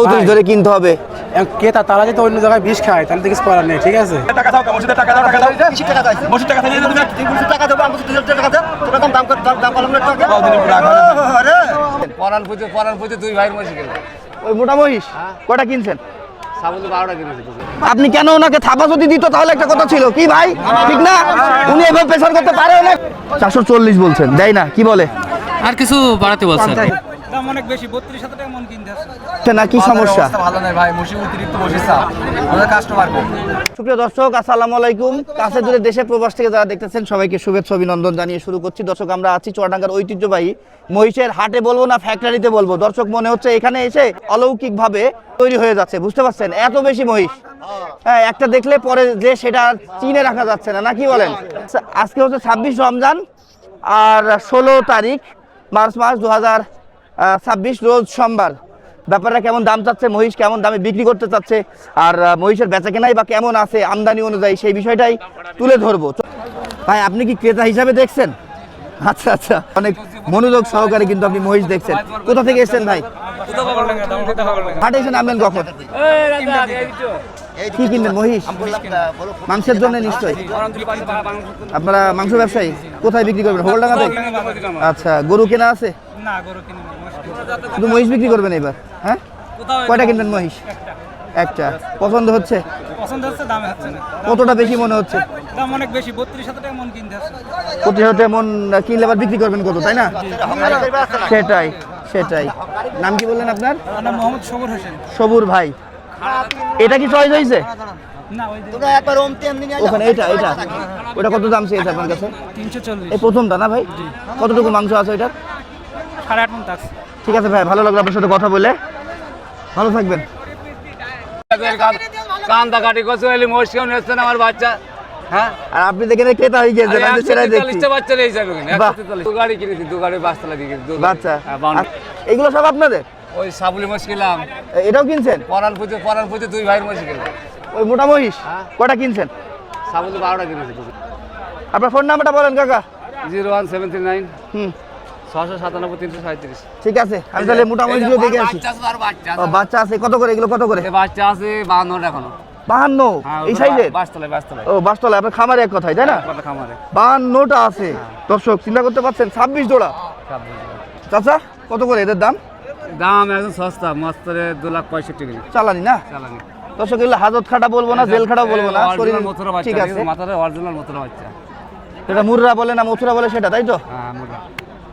35 ধরে কিনতে হবে। ক্রেতা তারা যদি অন্য জায়গায় বিষ খায় তাহলে তো কিছু করার নেই, ঠিক আছে? টাকা দাও, মসজিদের টাকা দাও, টাকা দাও। মসজিদ টাকা দিয়ে দাও, তুমি 300 টাকা দেবো, আমি 2000 টাকা দাও। তোরা দাম করলাম না টাকা। আরে পরান পুজো দুই ভাইয়ের মহিষ গেল। ওই মোটা মহিষ কয়টা কিনছেন? সাবুল 12টা কিনেছে। আপনি কেন ওনাকে থাপা যদি দিত তাহলে একটা কথা ছিল, কি ভাই ঠিক না? উনি এভাবে প্রেসার করতে পারে না। 440 বলছেন, দেয় না, কি বলে? আর কিছু বাড়াতে বলছেন। দাম অনেক বেশি, 32,000 টাকা মন কিনতে আছে। না কি সমস্যা? ভালো নয় ভাই, মহিষ অতিরিক্ত মহিষ চাপ। আমাদের কাস্টমার কম। সুপ্রিয় দর্শক, আসসালামু আলাইকুম। কাছে দূরে দেশে প্রবাস থেকে যারা দেখতেছেন সবাইকে শুভেচ্ছা অভিনন্দন জানিয়ে শুরু করছি। দর্শক, আমরা আছি চুয়াডাঙ্গার ঐতিহ্যবাহী মহিষের হাটে, বলবো না ফ্যাক্টরিতে বলবো। দর্শক, মনে হচ্ছে এখানে এসে অলৌকিকভাবে তৈরি হয়ে যাচ্ছে, বুঝতে পারছেন? এত বেশি মহিষ, হ্যাঁ, একটা দেখলে পরে যে সেটা চিনে রাখা যাচ্ছে না, নাকি বলেন? আজকে হচ্ছে 26 রমজান আর 16 তারিখ মার্চ মাস 2026, রোজ সোমবার। ব্যাপারটা কেমন দাম চাচ্ছে, মহিষ কেমন দামে বিক্রি করতে চাচ্ছে, আর মহিষের বেচা কেনাই বা কেমন আছে আমদানি অনুযায়ী, সেই বিষয়টাই তুলে ধরবো। ভাই, আপনি কি ক্রেতা হিসাবে দেখছেন? আচ্ছা আচ্ছা, অনেক মনোযোগ সহকারে কিন্তু আপনি মহিষ দেখছেন। কোথা থেকে এসেছেন ভাই? হাটে এসে নামলেন কখন? কি কিনবেন? মহিষ মাংসের জন্য নিশ্চয়ই। আপনারা মাংস ব্যবসায়ী, কোথায় বিক্রি করবেন? হোলডাঙ্গাতে? আচ্ছা, গরু কেনা আছে? না, গরু কিনে না, শুধু মহিষ বিক্রি করবেন এবার? হ্যাঁ, কয়টা কিনবেন মহিষ? একটা। পছন্দ হচ্ছে? পছন্দ হচ্ছে, দামে হচ্ছে না। কতটা বেশি মনে হচ্ছে? দাম অনেক বেশি, 32,000 টাকা মন কিনতে আছে। প্রতি হাতে মন কিনলে আবার বিক্রি করবেন কত, তাই না? সেটাই সেটাই। নাম কি বললেন আপনার? আমার নাম মোহাম্মদ সবুর হোসেন। সবুর ভাই, এটা কি চয়েস হয়েছে? না, ওই যে ওখানে এটা এটা ওটা কত দাম চেয়েছে আপনার কাছে? 340। এই প্রথমটা না ভাই? কতটুকু মাংস আছে ওইটার? 8.5 মন আছে। ঠিক আছে ভাই, ভালো লাগলো আপনার সাথে কথা বলে, ভালো থাকবেন। কান্দা কাটি কচু এলি মহিষ কেউ নিচ্ছে না আমার বাচ্চা। হ্যাঁ, আর আপনি দেখেন ক্রেতা হয়ে গিয়েছেন, আমি তো সেটাই দেখছি। 140টা বাচ্চা নিয়ে যাবে কেন? বাহ। 140 দু গাড়ি কিনেছি, দু গাড়ি বাসতলা দিয়ে কিনেছি, দু গাড়ি। বাচ্চা, হ্যাঁ, বাউন্ডারি। এগুলো সব আপনাদের? ওই সাবুলি মহিষ কিনলাম। এটাও কিনছেন? পরান পুজো দুই ভাইয়ের মহিষ গেল। ওই মোটা মহিষ কয়টা কিনছেন? সাবুলি 12টা কিনেছি। আপনার ফোন নাম্বারটা বলেন কাকা। 01739 হুম, 697 337। ঠিক আছে, আমি তাহলে মোটা মহিষগুলো দেখে আসি। বাচ্চা আছে, আর বাচ্চা ও, বাচ্চা আছে কত করে? এগুলো কত করে? আছে। বাচ্চা আছে 52 এখনো। 52? এই সাইজের? বাসতলায়। ও, বাসতলা আপনার খামারে এক কথাই, তাই না? কত খামারে 52টা আছে। দর্শক, চিন্তা করতে পারছেন, 26 জোড়া। চাচা, কত করে এদের দাম? দাম একদম সস্তা, মাত্রে 2,65,000 টাকা চালানি না? চালানি। দর্শক, এগুলো হাজত খাটা বলবো না, জেল খাটাও বলবো না, শরীর মথুরা বাচ্চা, ঠিক আছে। মাথার অরিজিনাল মথুরা বাচ্চা। এটা মুররা বলে না মথুরা বলে, সেটা তাই তো? হ্যাঁ, মুরা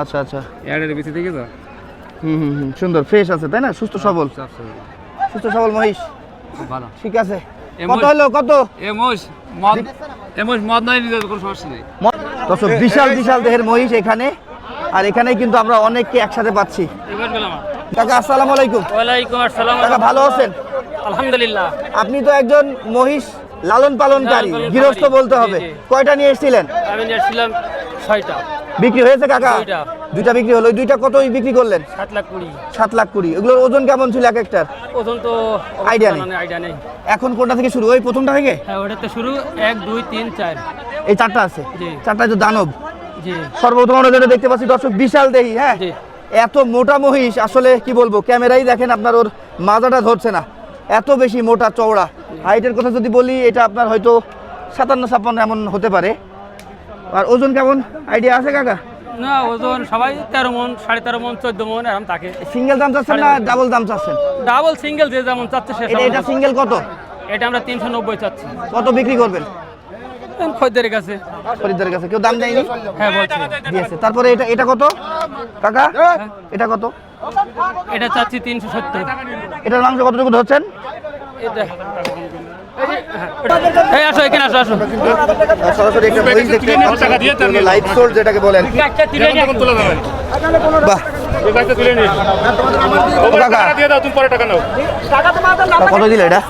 আচ্ছা আচ্ছা, এর ভিতরে দেখি তো। হুম, সুন্দর ফ্রেশ আছে, তাই না? সুস্থ সবল, সুস্থ সবল মহিষ, ভালো। ঠিক আছে। কত হলো, কত? মদ নয়, নিজের কোনো সমস্যা নেই। দর্শক, বিশাল বিশাল দেহের মহিষ এখানে, আর এখানেই কিন্তু আমরা অনেককে একসাথে পাচ্ছি। কাকা, আসসালামু আলাইকুম। ওয়ালাইকুম আসসালাম। কাকা, ভালো আছেন? আলহামদুলিল্লাহ। আপনি তো একজন মহিষ লালন পালনকারী, গৃহস্থ বলতে হবে। কয়টা নিয়ে এসেছিলেন? আমি নিয়েছিলাম 6টা। বিক্রি হয়েছে কাকা? দুইটা। দুইটা বিক্রি হলো। ওই দুইটা কতই বিক্রি করলেন? 7,20,000। 7,20,000। এগুলোর ওজন কেমন ছিল এক একটার? ওজন তো আইডিয়া নেই। আইডিয়া নেই। এখন কোনটা থেকে শুরু? ওই প্রথমটা থেকে? হ্যাঁ, ওটাতে শুরু 1 2 3 4। এই চারটা আছে? জি। চারটায় তো দানব। জি সর্বপ্রথম আমরা যেটা দেখতে পাচ্ছি দর্শক, বিশাল দেহি। হ্যাঁ, জি। এত মোটা মহিষ আসলে কি বলবো, ক্যামেরাই দেখেন আপনার ওর মাজাটা ধরছে না, এত বেশি মোটা চওড়া। হাইটের কথা যদি বলি, এটা আপনার হয়তো 57-56 এমন হতে পারে। আর ওজন কেমন আইডিয়া আছে কাকা? না, ওজন সবাই 13 মণ, 13.5 মণ, 14 মণ এরকম থাকে। সিঙ্গেল দাম চাচ্ছেন না ডাবল দাম চাচ্ছেন? ডাবল সিঙ্গেল যে যেমন চাচ্ছে সে এটা এটা সিঙ্গেল কত? এটা আমরা 390 চাচ্ছি। কত বিক্রি করবেন? খদ্দের কাছে। খরিদ্দারের কাছে কেউ দাম দেয়নি? হ্যাঁ, বলছি। দিয়েছে। তারপরে এটা এটা কত কাকা? এটা কত? এটা চাচ্ছি 370। এটার মাংস কতটুকু ধরছেন? এটা এই আসো, এখানে আসো, আসো। সরাসরি একটা মহিষ দেখতে পাচ্ছেন, লাইভ সোর্স যেটাকে বলেন। বাহ, ও কাকা, কত দিলে এটা?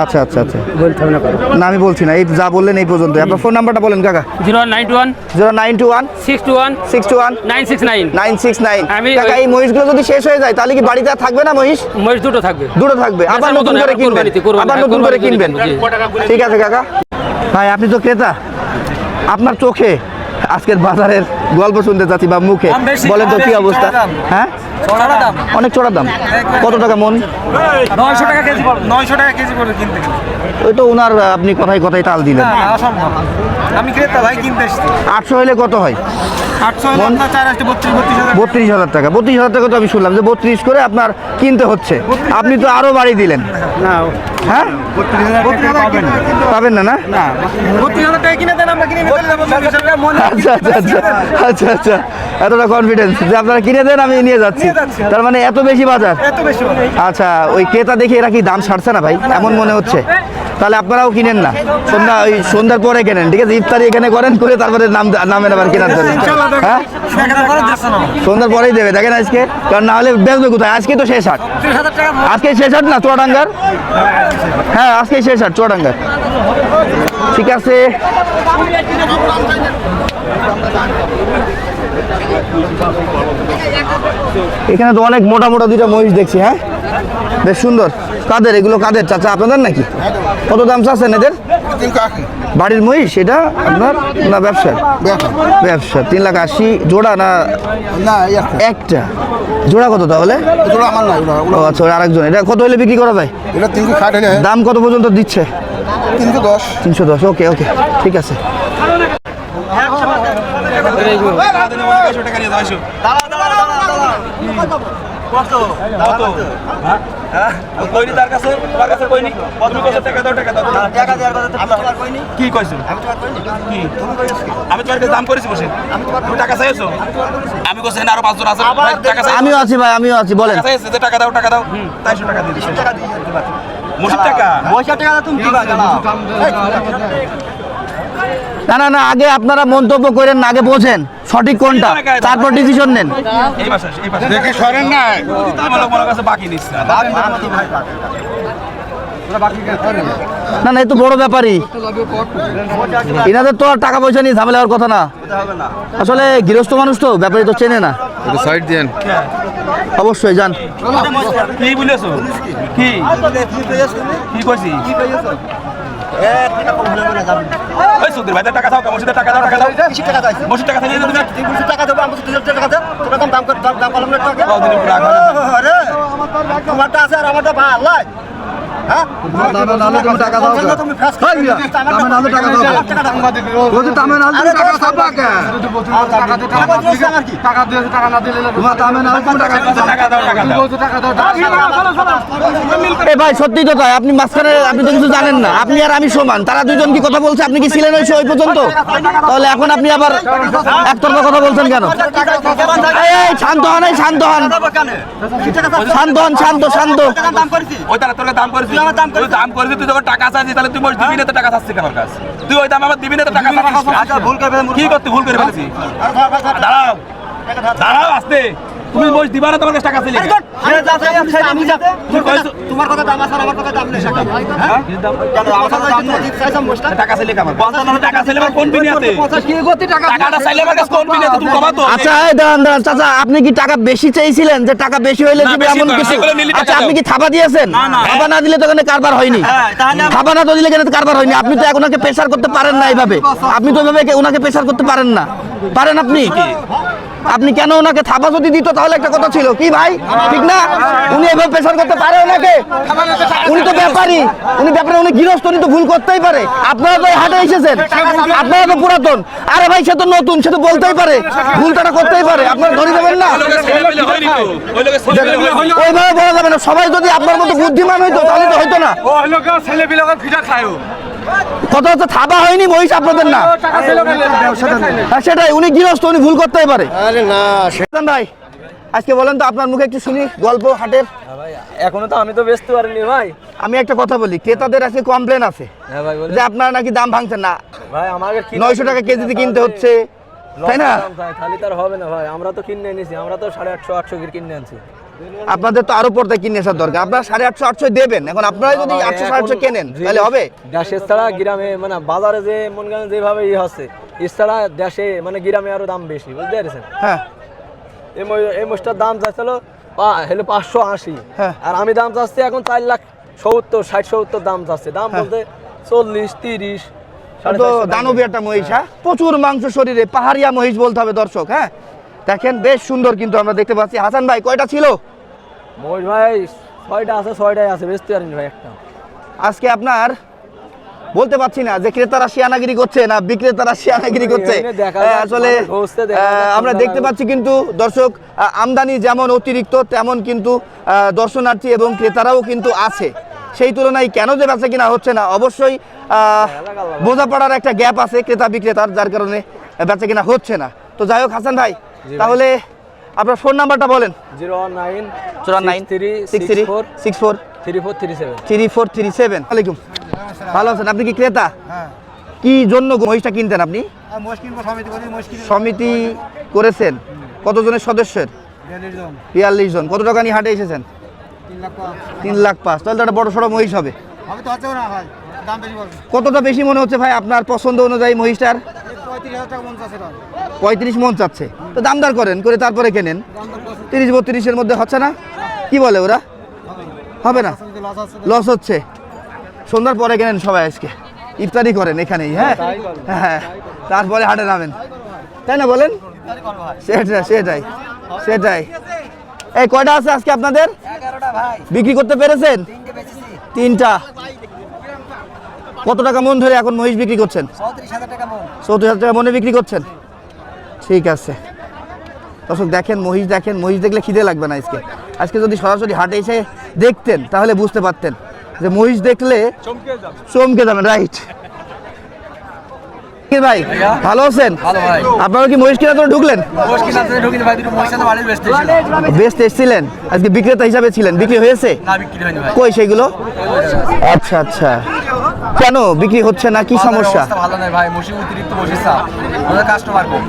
আচ্ছা আচ্ছা আচ্ছা, না আমি বলছি না, এই যা বললেন এই পর্যন্ত। আপনার ফোন নাম্বারটা বলেন কাকা। 091 091 621 621 969 969। আমি- কাকা, এই মহিষগুলো যদি শেষ হয়ে যায় তাহলে কি বাড়িতে আর থাকবে না মহিষ? মহিষ দুটো থাকবে। দুটো থাকবে, আবার বেচার নতুন মতো করে না, কিনবেন? কোরবানিতে, আবার নতুন করে কোরবানিতে কিনবেন? জি। ঠিক আছে কাকা। ভাই, আপনি তো ক্রেতা, আপনার চোখে আজকের বাজারের গল্প শুনতে চাচ্ছি বা মুখে বলেন তো কি অবস্থা? হ্যাঁ, অনেক চড়া দাম। কত টাকা মন? 900 টাকা কেজি পড়বে, 900 টাকা কেজি পড়বে কিনতে গেলে। ওই তো ওনার আপনি কথায় কথায় তাল দিলেন। না, অসম্ভব। আমি ক্রেতা ভাই, কিনতে এসেছি। 800 হলে কত হয়? 800 হলো আপনার 4 আসতে 32,000। 32,000 টাকা। 32,000 টাকা তো আমি শুনলাম যে 32 করে আপনার কিনতে হচ্ছে। আপনি তো আরো বাড়ি দিলেন। না, হ্যাঁ, 32,000 পাবেন না। পাবেন না না? না, 32,000 টাকা কিনে দেন, আমরা কিনে নিতে পারবো। আচ্ছা আচ্ছা আচ্ছা আচ্ছা আচ্ছা, এতটা কনফিডেন্স যে আপনারা কিনে দেন, আমি নিয়ে যাচ্ছি। তার মানে এত বেশি বাজার? এত বেশি। আচ্ছা, ওই ক্রেতা দেখে এরা কি দাম ছাড়ছে না ভাই, এমন মনে হচ্ছে। তাহলে আপনারাও কিনেন না, সন্ধ্যার পরে কেনেন, ঠিক আছে? ইফতারি এখানে করেন, করে তারপরে নামেন আবার কেনার জন্য। হ্যাঁ, সন্ধ্যার পরেই দেবে, দেখেন আজকে, কারণ না হলে বেচবে কোথায়? আজকে তো শেষ হাট, আজকে শেষ হাট না চুয়াডাঙ্গার? হ্যাঁ, আজকে শেষ হাট চুয়াডাঙ্গার। ঠিক আছে, এখানে তো অনেক মোটা মোটা দুইটা মহিষ দেখছি। হ্যাঁ, বেশ সুন্দর। কাদের এগুলো? কাদের চাচা, আপনাদের নাকি? কত দাম চাচ্ছেন এদের? বাড়ির মহিষ এটা আপনার না ব্যবসার? ব্যবসা। 3,80,000 জোড়া না একটা? জোড়া কত তাহলে? ও আচ্ছা, ওই আরেকজন। এটা কত হলে বিক্রি করা যায়? দাম কত পর্যন্ত দিচ্ছে? 310। ওকে ওকে, ঠিক আছে। কি কইছো? আমি তোমার কাছে দাম করেছি বসে, তুমি টাকা চাইছো? আমি কইছি আরো 5 জন আছে, টাকা চাইছো? আমিও আছি ভাই, আমিও আছি, বলেন। টাকা চাইছে, টাকা দাও, টাকা দাও। 200 টাকা দিয়ে দিছি। মসজিদ টাকা, তুমি দিবা না না না, আগে আপনারা মন্তব্য করেন না, আগে বোঝেন সঠিক কোনটা, তারপর ডিসিশন নেন। এই পাশে দেখি সরেন না, আমার কাছে বাকি নিচ্ছে না না, এই তো বড় ব্যাপারই, এনাদের তো আর টাকা পয়সা নিয়ে ঝামেলা হওয়ার কথা না। আসলে গৃহস্থ মানুষ তো, ব্যাপারী তো চেনে না। সাইড দেন, অবশ্যই যান। কি বলেছো? কি কি কইছি? ওই সুধীর ভাই, টাকা দাও, মসজিদের টাকা দাও, টাকা দাও। মসজিদ টাকা দিয়ে তুমি টাকা দেবো, আমি 2,000 টাকা দেবো, তোরা দাম করলাম না টাকা। কতদিন পুরো আগে আরে তোমারটা আছে আর আমারটা ভালো। হ্যাঁ, টাকা দাও, তুমি ফেস করে টাকা দাও, এ ভাই সত্যি তো তাই, আপনি মাঝখানে, আপনি তো কিছু জানেন না, আপনি আর আমি সমান। তারা দুজন কি কথা বলছে, আপনি কি ছিলেন ওই পর্যন্ত? তাহলে এখন আপনি আবার একতরফা কথা বলছেন কেন? এই শান্ত হন, এই শান্ত হন, শান্ত হন, শান্ত শান্ত। ওই তারা তোর দাম করেছিস, তুই দাম করেছিস, তুই যখন টাকা চাইছিস তাহলে তুই বল দিবি না, তো টাকা চাচ্ছিস আমার কাছে। তুই ওই দাম আমার দিবি না, তো টাকা চাচ্ছিস। ভুল করে কি করতে ভুল করে ফেলেছি? দাঁড়াও দাঁড়াও, আসতে। তুমি বল দিবা না, তোমার কাছে টাকা চাইলে তোমার কথা দাম আছে, আমার কথা দাম নেই। টাকা চাইলে আমার 55 টাকা চাইলে আমার কোন বিনিয়াতে? টাকাটা চাইলে আমার কাছে কোন বিনিয়াতে? তুমি কবা তো। আচ্ছা, এই দাঁড়ান দাঁড়ান চাচা, আপনি কি টাকা বেশি চাইছিলেন, যে টাকা বেশি হইলে দিবে এমন কিছু? আচ্ছা, আপনি কি থাবা দিয়েছেন? থাবা না দিলে তো এখানে কারবার হয়নি। থাবা না তো দিলে এখানে কারবার হয়নি। আপনি তো ওনাকে প্রেসার করতে পারেন না এইভাবে, আপনি তো এভাবে ওনাকে প্রেসার করতে পারেন না। পারেন আপনি? আপনি কেন ওনাকে থাবা যদি দিত তাহলে একটা কথা ছিল, কি ভাই, ঠিক না? উনি এভাবে প্রেসার করতে পারে ওনাকে? উনি তো ব্যাপারী, উনি ব্যাপারে, উনি গৃহস্থ, উনি তো ভুল করতেই পারে। আপনারা তো এই হাটে এসেছেন, আপনারা তো পুরাতন। আরে ভাই, সে তো নতুন, সে তো বলতেই পারে, ভুলটা করতেই পারে, আপনারা ধরে দেবেন না। ওইভাবে বলা যাবে না। সবাই যদি আপনার মতো বুদ্ধিমান হইতো তাহলে তো হইতো না। কথা হচ্ছে থাবা হয়নি, মহিষ আপনাদের না। হ্যাঁ, সেটাই, উনি গৃহস্থ, উনি ভুল করতেই পারে। আরে না, ভাই আজকে বলেন তো, আপনার মুখে একটু শুনি গল্প হাটের। এখনো তো আমি তো বেচতে পারিনি ভাই। আমি একটা কথা বলি, ক্রেতাদের আজকে কমপ্লেন আছে হ্যাঁ ভাই, বলে যে আপনারা নাকি দাম ভাঙছেন না। ভাই আমাকে 900 টাকা কেজিতে কিনতে হচ্ছে, তাই না? খালি তার হবে না ভাই, আমরা তো কিনে এনেছি, আমরা তো 850 800 কিনে আনছি। আপনাদের তো আরো পর্দায় কিনে আসার দরকার। আপনারা 850 800 দেবেন, এখন আপনারা যদি 800 800 কেনেন তাহলে হবে? দেশের ছাড়া গ্রামে, মানে বাজারে যে মন গেলে যেভাবে হচ্ছে, এছাড়া দেশে মানে গ্রামে আরো দাম বেশি, বুঝতে পেরেছেন? হ্যাঁ, এই মোষটার দাম চাইছিল হলো 580, হ্যাঁ। আর আমি দাম চাচ্ছি এখন 4,70,000 60 70 দাম চাচ্ছে। দাম বলতে 40 30 তো দানবী একটা মহিষ, হ্যাঁ প্রচুর মাংস শরীরে, পাহাড়িয়া মহিষ বলতে হবে দর্শক। হ্যাঁ দেখেন বেশ সুন্দর কিন্তু আমরা দেখতে পাচ্ছি। হাসান ভাই কয়টা ছিল? মহিষ ভাই 6টা আছে, 6টাই আছে, বেচতে পারিনি ভাই একটা। আজকে আপনার বলতে পারছি না যে ক্রেতারা শিয়ানাগিরি করছে না বিক্রেতারা শিয়ানাগিরি করছে। এখানে দেখা হ্যাঁ, যাক, আসলে মানুষ ঘষতে দেখা যাক, আমরা কোন দেখতে জায়গায়। পাচ্ছি কিন্তু দর্শক আমদানি যেমন অতিরিক্ত তেমন কিন্তু দর্শনার্থী এবং ক্রেতারাও কিন্তু আছে। সেই তুলনায় কেন যে বেচা কিনা হচ্ছে না, অবশ্যই বোঝাপড়ার একটা গ্যাপ আছে ক্রেতা বিক্রেতার, যার কারণে বেচা কিনা হচ্ছে না। তো যাই হোক হাসান ভাই, তাহলে আপনার ফোন নাম্বারটা বলেন। 019 63 64 3437। 3437। ওয়ালাইকুম, ভালো আছেন? আপনি কি ক্রেতা? হ্যাঁ কি জন্য মহিষটা কিনতেন আপনি? আর মোষ কিনবো, সমিতি করি, মোষ কিনবো। সমিতি করেছেন? কতজনের সদস্যের? 42 জন। 42 জন। কত টাকা নিয়ে হাটে এসেছেন? 3 লাখ 3,05,000। পাঁচ। তাহলে তো একটা বড় সড়ো মহিষ হবে। আমি তো হচ্ছে না ভাই, দাম বেশি বলবে। কতটা বেশি মনে হচ্ছে ভাই আপনার পছন্দ অনুযায়ী মহিষটার? 35,000 টাকা মন চাচ্ছে দাম। 35 মন চাচ্ছে, তো দামদার করেন, করে তারপরে কেনেন। 30-32-এর মধ্যে হচ্ছে না? কি বলে ওরা? হবে না, সমিতি লস আছে। লস হচ্ছে। সন্ধ্যার পরে কেনেন সবাই, আজকে ইফতারি করেন এখানেই। হ্যাঁ হ্যাঁ, তারপরে হাটে নামেন, তাই না বলেন? সেটাই সেটাই। এই কয়টা আছে আজকে আপনাদের? 11টা ভাই। বিক্রি করতে পেরেছেন? 3টে বেচেছি। 3টা। কত টাকা মন ধরে এখন মহিষ বিক্রি করছেন? 34,000 টাকা মন। 34,000 টাকা মনে বিক্রি করছেন? ঠিক আছে দর্শক, দেখেন মহিষ, দেখেন মহিষ দেখলে খিদে লাগবে না আজকে। আজকে যদি সরাসরি হাটে এসে দেখতেন তাহলে বুঝতে পারতেন যে মহিষ দেখলে চমকে যাবেন। রাইট ভাই, ভালো আছেন? আপনারা কি মহিষ কেনার জন্য ঢুকলেন? বেস্ট এসেছিলেন, আজকে বিক্রেতা হিসাবে ছিলেন, বিক্রি হয়েছে? কই সেগুলো? আচ্ছা আচ্ছা, কেন বিক্রি হচ্ছে না, কি সমস্যা? ভালো নয় ভাই, মশি অতিরিক্ত মশির চাপ, আমাদের কাস্টমার কম,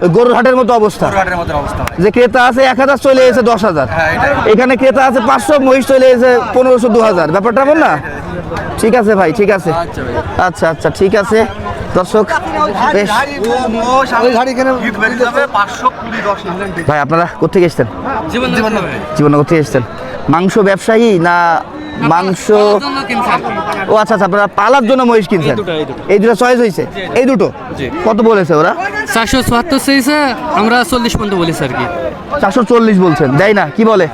ওই গরুর হাটের মতো অবস্থা, ঘাটের মতো অবস্থা ভাই। যে ক্রেতা আছে 1,000 চলে এসে 10,000, হ্যাঁ, এটাই। এখানে ক্রেতা আছে 500, মহিষ চলে এসে 1500 2000, ব্যাপারটা বল না? ঠিক আছে ভাই, ঠিক আছে, আচ্ছা আচ্ছা ঠিক আছে দর্শক। বেশ ভাই, আপনারা কোথেকে এসেছেন? জীবন কোথেকে এসেছেন? মাংস ব্যবসায়ী না মাংস? ও আচ্ছা আচ্ছা, আপনারা পালার জন্য মহিষ কিনছেন? এই দুটো চয়েস হয়েছে? এই দুটো কত বলেছে ওরা? 474 চেয়েছে, আমরা 40 পর্যন্ত বলেছি আর কি। 440 বলছেন, দেয় না? কি বলে?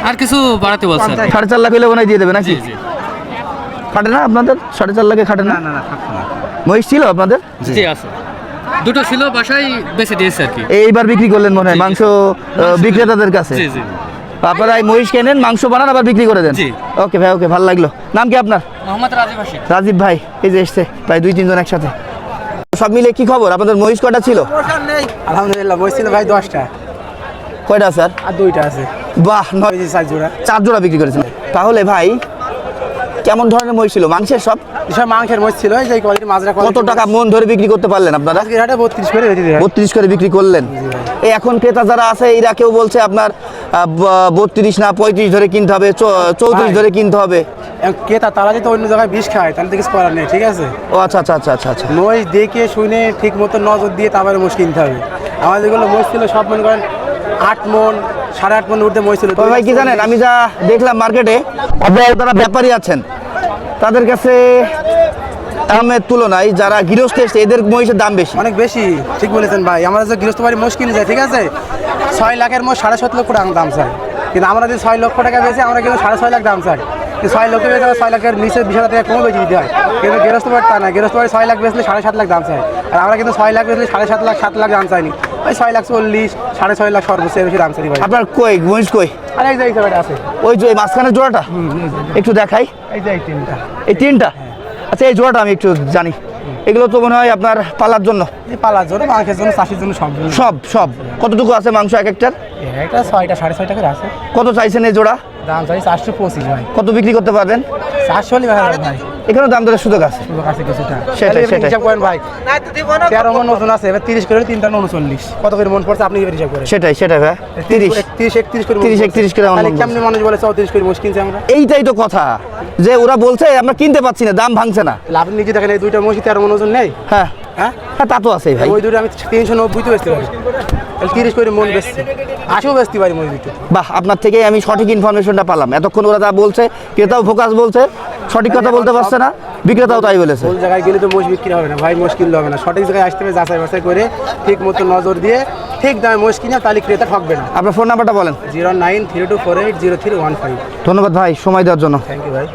আর কিছু বাড়াতে বলছে আর কি। 4.5 লাখ হলে মনে হয় দিয়ে দেবে নাকি? খাটে না আপনাদের? 4.5 লাখে খাটে না? মহিষ ছিল আপনাদের? জি আছে, দুটো ছিল বাসায়, বেঁচে দিয়েছে আর কি। এইবার বিক্রি করলেন মনে হয় মাংস বিক্রেতাদের কাছে? জি জি। আপনারা এই মহিষ কেনেন, মাংস বানান, আবার বিক্রি করে দেন? জি। ওকে ভাই, ওকে, ভালো লাগলো। নাম কি আপনার? মোহাম্মদ রাজীব হাসি। রাজীব ভাই, এই যে এসছে প্রায় 2-3 জন একসাথে। সব মিলে কি খবর? আপনাদের মহিষ কয়টা ছিল? আলহামদুলিল্লাহ, মোষ ছিল ভাই 10টা, কয়টা স্যার? আর 2টা আছে। বাহ, 4 জোড়া। 4 জোড়া বিক্রি করেছেন। তাহলে ভাই কেমন ধরনের মহিষ ছিল? মাংসের সব? সব মাংসের মোষ ছিল, এই যে কোয়ালিটি মাজরা কত টাকা মন ধরে বিক্রি করতে পারলেন আপনারা? আজকে হাটে 32 করে হয়েছে। 32 করে বিক্রি করলেন। এই এখন ক্রেতা যারা আছে এরা কেউ বলছে আপনার 32 না 35 ধরে কিনতে হবে, 34 ধরে কিনতে হবে। ক্রেতা তারা যদি অন্য জায়গায় বিষ খায় তাহলে তো কিছু করার নেই, ঠিক আছে? ও আচ্ছা আচ্ছা আচ্ছা আচ্ছা আচ্ছা। মোষ দেখে শুনে ঠিক মতো নজর দিয়ে তারপরে মোষ কিনতে হবে। আমাদের যেগুলো মোষ ছিল সব মনে করেন 8 মন 8.5 মন উঠতে মোষ ছিল। তবে ভাই কি জানেন, আমি যা দেখলাম মার্কেটে, আপনারা যারা ব্যাপারী আছেন তাদের কাছে দামের তুলনায় যারা গৃহস্থ এসছে এদের মহিষের দাম বেশি, অনেক বেশি। ঠিক বলেছেন ভাই, আমরা যে গৃহস্থ বাড়ি মোষ কিনে যাই, ঠিক আছে, 6 লাখের মোষ 7.5 লক্ষ টাকা দাম চাই, কিন্তু আমরা যদি 6 লক্ষ টাকা বেশি আমরা কিন্তু 6.5 লাখ দাম চাই। 6 লক্ষ বেশি 6 লাখের নিচে 20,000 টাকা কমে বেশি দিতে হয়, কিন্তু গৃহস্থ বাড়ি তা না, গৃহস্থ বাড়ি 6 লাখ বেচলে 7.5 লাখ দাম চাই, আর আমরা কিন্তু 6 লাখ বেচলে 7.5 লাখ 7 লাখ দাম চাইনি, ওই 6 লাখ 40 6.5 লাখ সর্বোচ্চ বেশি দাম চাই ভাই। আপনার কই মহিষ কই? আর এই যে এই জায়গাটা আছে, ওই যে মাঝখানের জোড়াটা একটু দেখাই। এই যে এই তিনটা, এই 3টা? আচ্ছা, এই জোড়াটা আমি একটু জানি। এগুলো তো মনে হয় আপনার পালার জন্য? এই পালার জন্য, মাংসের জন্য, চাষির জন্য, সব জন্য। সব সব কতটুকু আছে মাংস এক একটার? একটা 6টা 6.5 টাকা আছে কত চাইছেন এই জোড়া? দাম চাই 425 ভাই। কত বিক্রি করতে পারবেন? 400 ভাই ভাই, এখানেও দাম দরের সুযোগ আছে। সুযোগ আছে কিছুটা। সেটাই, তাহলে এবার সেটাই। হিসাব করেন ভাই, 13 মন ওজন আছে, এবার 30 করে 3টা 39, কত করে মন পড়ছে আপনি এবার হিসাব করেন। সেটাই সেটাই ভাই, 30 31 করে 30 31 করে আমার তাহলে মন কেমনি মানুষ বলে 34 করে মোষ কিনছে আমরা? এইটাই তো কথা, যে ওরা বলছে আমরা কিনতে পাচ্ছি না, দাম ভাঙছে না। তাহলে আপনি নিজে দেখেন এই দুইটা মোষই 13 মন ওজন নেই। হ্যাঁ হ্যাঁ, হ্যাঁ, তা তো আছেই ভাই। ওই দুটো আমি 390 তো বেচতে পারি। 30 করে মন বেচছি, 80ও বেচতে পারি মহিষ দুটো। বাহ, আপনার থেকে আমি সঠিক ইনফরমেশনটা পেলাম। এতক্ষণ ওরা যা বলছে, ক্রেতাও ফোকাস বলছে, সঠিক কথা বলতে পারছে না, বিক্রেতাও তাই বলেছে। কোন জায়গায় গেলে তো মোষ বিক্রি হবে না ভাই, মোষ কিনলে হবে না, সঠিক জায়গায় আসতে হবে, যাচাই বাছাই করে ঠিক মতো নজর দিয়ে ঠিক দামে মোষ কিনে, তাহলে ক্রেতা ঠকবে না। আপনার ফোন নাম্বারটা বলেন। 0932480315। ধন্যবাদ ভাই সময় দেওয়ার জন্য। থ্যাংক ইউ ভাই।